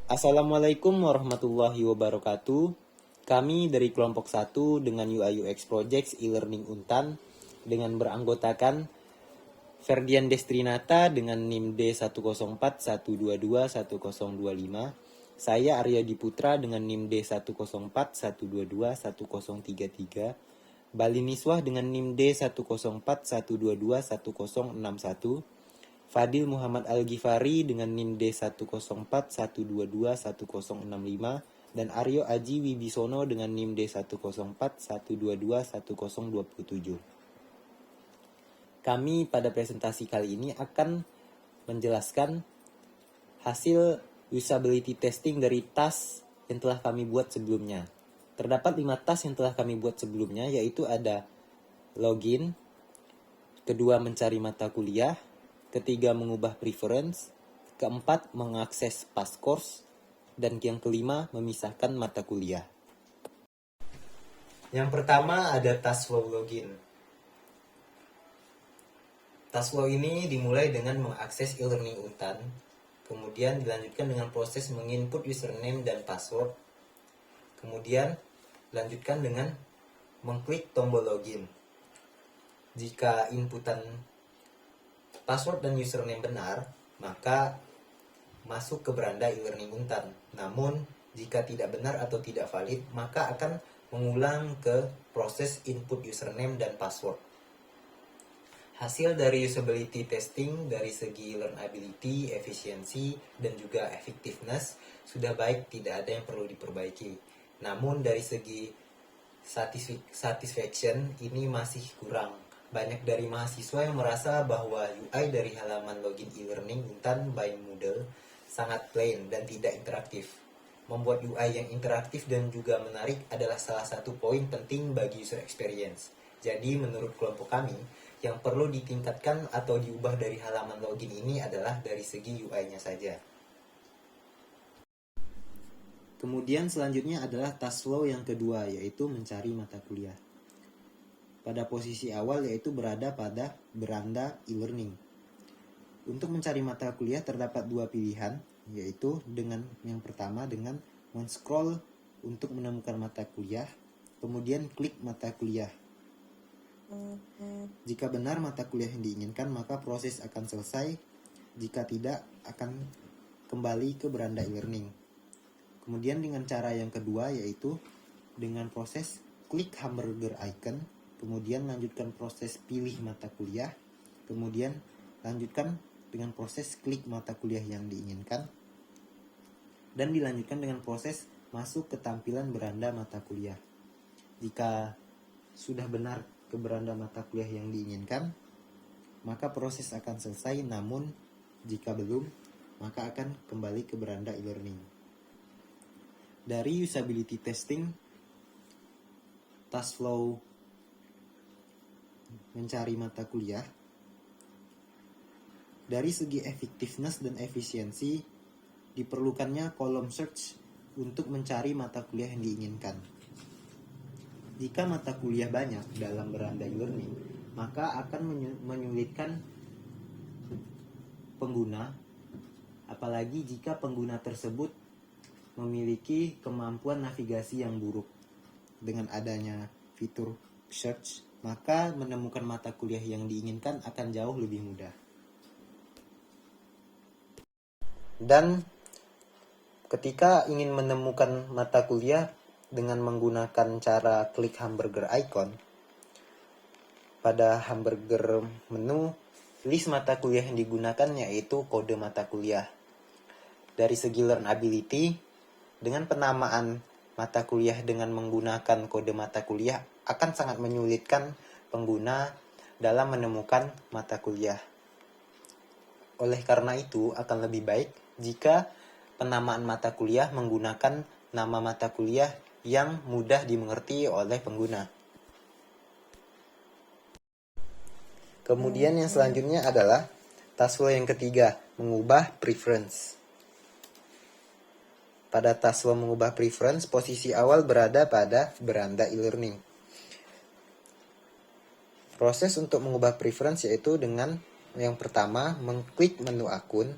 Assalamualaikum warahmatullahi wabarakatuh. Kami dari kelompok 1 dengan UI UX Projects e-learning Untan dengan beranggotakan Ferdian Destrinata dengan NIM D104122125. Saya Arya Diputra dengan NIM D104122133. Bali Niswah dengan NIM D104122161. Fadil Muhammad Al-Ghifari dengan NIM D104122165 dan Aryo Aji Wibisono dengan NIM D104122127. Kami pada presentasi kali ini akan menjelaskan hasil usability testing dari task yang telah kami buat sebelumnya. Terdapat 5 task yang telah kami buat sebelumnya, yaitu ada login, kedua mencari mata kuliah, ketiga mengubah preference, keempat mengakses past course, dan yang kelima memisahkan mata kuliah. Yang pertama ada task flow login. Task flow ini dimulai dengan mengakses e-learning Untan, kemudian dilanjutkan dengan proses menginput username dan password, kemudian dilanjutkan dengan mengklik tombol login. Jika inputan password dan username benar, maka masuk ke beranda e-learning Untan. Namun, jika tidak benar atau tidak valid, maka akan mengulang ke proses input username dan password. Hasil dari usability testing dari segi learnability, efisiensi, dan juga effectiveness sudah baik, tidak ada yang perlu diperbaiki. Namun dari segi satisfaction ini masih kurang. Banyak dari mahasiswa yang merasa bahwa UI dari halaman login e-learning Untan by Moodle sangat plain dan tidak interaktif. Membuat UI yang interaktif dan juga menarik adalah salah satu poin penting bagi user experience. Jadi menurut kelompok kami, yang perlu ditingkatkan atau diubah dari halaman login ini adalah dari segi UI-nya saja. Kemudian selanjutnya adalah task flow yang kedua, yaitu mencari mata kuliah. Pada posisi awal yaitu berada pada beranda e-learning. Untuk mencari mata kuliah terdapat dua pilihan, yaitu dengan yang pertama dengan men-scroll untuk menemukan mata kuliah, kemudian klik mata kuliah. Jika benar mata kuliah yang diinginkan, maka proses akan selesai. Jika tidak, akan kembali ke beranda e-learning. Kemudian dengan cara yang kedua, yaitu dengan proses klik hamburger icon, kemudian lanjutkan proses pilih mata kuliah, kemudian lanjutkan dengan proses klik mata kuliah yang diinginkan, dan dilanjutkan dengan proses masuk ke tampilan beranda mata kuliah. Jika sudah benar ke beranda mata kuliah yang diinginkan, maka proses akan selesai. Namun jika belum, maka akan kembali ke beranda e-learning. Dari usability testing, task flow mencari mata kuliah, dari segi effectiveness dan efisiensi diperlukannya kolom search untuk mencari mata kuliah yang diinginkan. Jika mata kuliah banyak dalam beranda e-learning, maka akan menyulitkan pengguna, apalagi jika pengguna tersebut memiliki kemampuan navigasi yang buruk. Dengan adanya fitur search, maka menemukan mata kuliah yang diinginkan akan jauh lebih mudah. Dan ketika ingin menemukan mata kuliah dengan menggunakan cara klik hamburger icon, pada hamburger menu, list mata kuliah yang digunakan yaitu kode mata kuliah. Dari segi learnability, dengan penamaan mata kuliah dengan menggunakan kode mata kuliah akan sangat menyulitkan pengguna dalam menemukan mata kuliah. Oleh karena itu, akan lebih baik jika penamaan mata kuliah menggunakan nama mata kuliah yang mudah dimengerti oleh pengguna. Kemudian yang selanjutnya adalah task flow yang ketiga, mengubah preference. Pada task flow mengubah preference, posisi awal berada pada beranda e-learning. Proses untuk mengubah preference yaitu dengan yang pertama mengklik menu akun,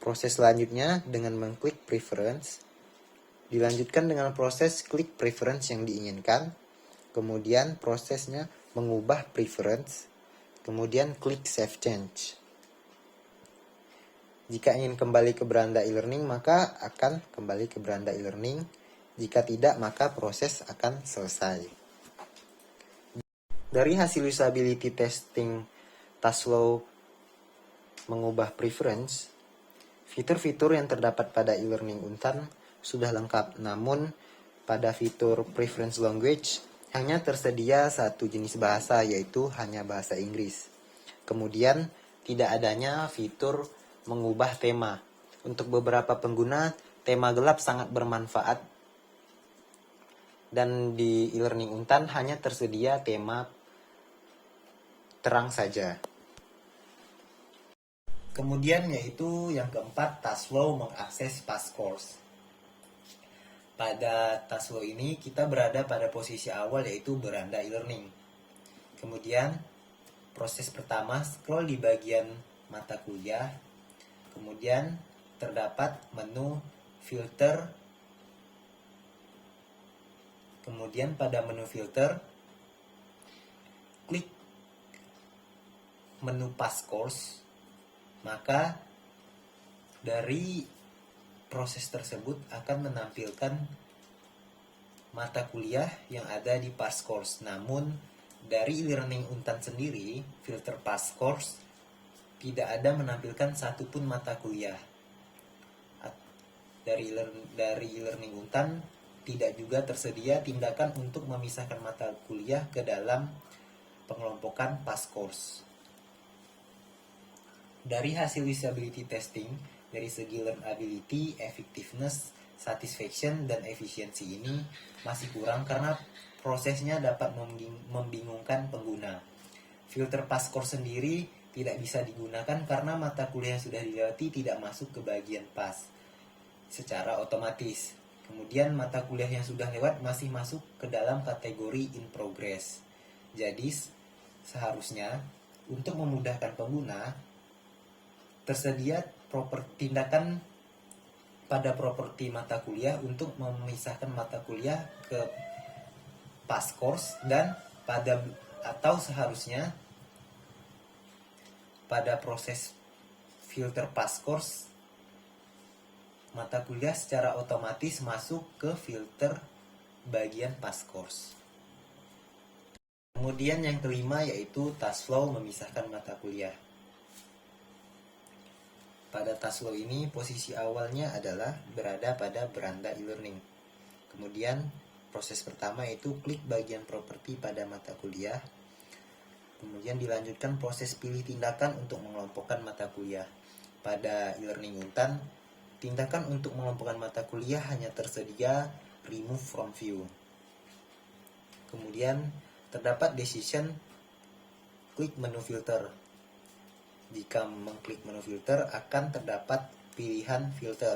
Proses selanjutnya dengan mengklik preference, dilanjutkan dengan proses klik preference yang diinginkan, kemudian prosesnya mengubah preference, kemudian klik save change. Jika ingin kembali ke beranda e-learning, maka akan kembali ke beranda e-learning. Jika tidak, maka proses akan selesai. Dari hasil usability testing Taslow mengubah preference, fitur-fitur yang terdapat pada e-learning Untan sudah lengkap, namun pada fitur preference language hanya tersedia satu jenis bahasa, yaitu hanya bahasa Inggris. Kemudian tidak adanya fitur mengubah tema. Untuk beberapa pengguna, tema gelap sangat bermanfaat, dan di e-learning Untan hanya tersedia tema terang saja. Kemudian yaitu yang keempat, Taslow mengakses past course. Pada Taslow ini kita berada pada posisi awal, yaitu beranda e-learning. Kemudian proses pertama, scroll di bagian mata kuliah. Kemudian terdapat menu filter. Kemudian pada menu filter, klik menu past course. Maka dari proses tersebut akan menampilkan mata kuliah yang ada di past course. Namun dari e-learning Untan sendiri, filter past course tidak ada menampilkan satupun mata kuliah. Dari e-learning Untan tidak juga tersedia tindakan untuk memisahkan mata kuliah ke dalam pengelompokan past course. Dari hasil usability testing, dari segi learnability, effectiveness, satisfaction, dan efisiensi ini masih kurang karena prosesnya dapat membingungkan pengguna. Filter past course sendiri tidak bisa digunakan karena mata kuliah yang sudah dilewati tidak masuk ke bagian past secara otomatis. Kemudian mata kuliah yang sudah lewat masih masuk ke dalam kategori in progress. Jadi seharusnya untuk memudahkan pengguna, tersedia tindakan pada properti mata kuliah untuk memisahkan mata kuliah ke past course, dan seharusnya pada proses filter past course mata kuliah secara otomatis masuk ke filter bagian past course. Kemudian yang kelima yaitu Taslow memisahkan mata kuliah. Pada Taslow ini posisi awalnya adalah berada pada beranda e-learning. Kemudian proses pertama yaitu klik bagian properti pada mata kuliah. Kemudian dilanjutkan proses pilih tindakan untuk mengelompokkan mata kuliah. Pada e-learning Untan, tindakan untuk mengelompokkan mata kuliah hanya tersedia remove from view. Kemudian terdapat decision, klik menu filter. Jika mengklik menu filter akan terdapat pilihan filter.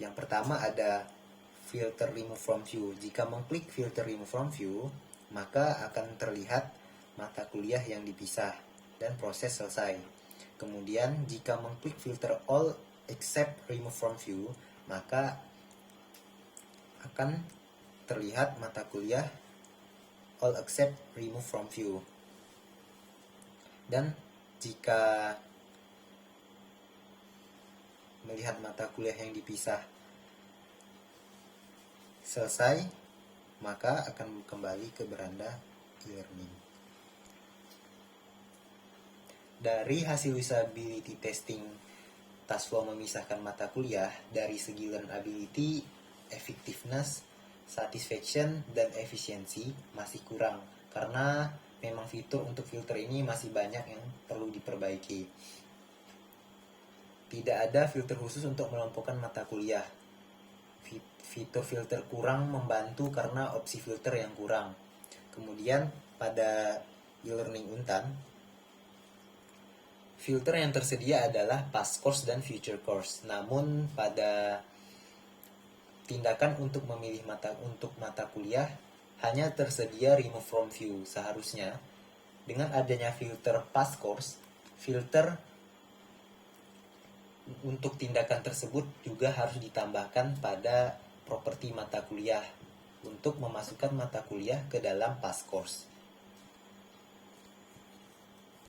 Yang pertama ada filter remove from view. Jika mengklik filter remove from view, maka akan terlihat mata kuliah yang dipisah dan proses selesai. Kemudian jika mengklik filter all except remove from view, maka akan terlihat mata kuliah all except remove from view. Dan jika melihat mata kuliah yang dipisah selesai, maka akan kembali ke beranda e-learning. Dari hasil usability testing Taslow memisahkan mata kuliah, dari segi learnability, effectiveness, satisfaction, dan efisiensi masih kurang karena memang fitur untuk filter ini masih banyak yang perlu diperbaiki. Tidak ada filter khusus untuk melompokan mata kuliah. Fitur filter kurang membantu karena opsi filter yang kurang. Kemudian pada e-learning Untan, filter yang tersedia adalah past course dan future course. Namun pada tindakan untuk memilih mata kuliah hanya tersedia remove from view. Seharusnya dengan adanya filter past course, filter untuk tindakan tersebut juga harus ditambahkan pada properti mata kuliah untuk memasukkan mata kuliah ke dalam pass course.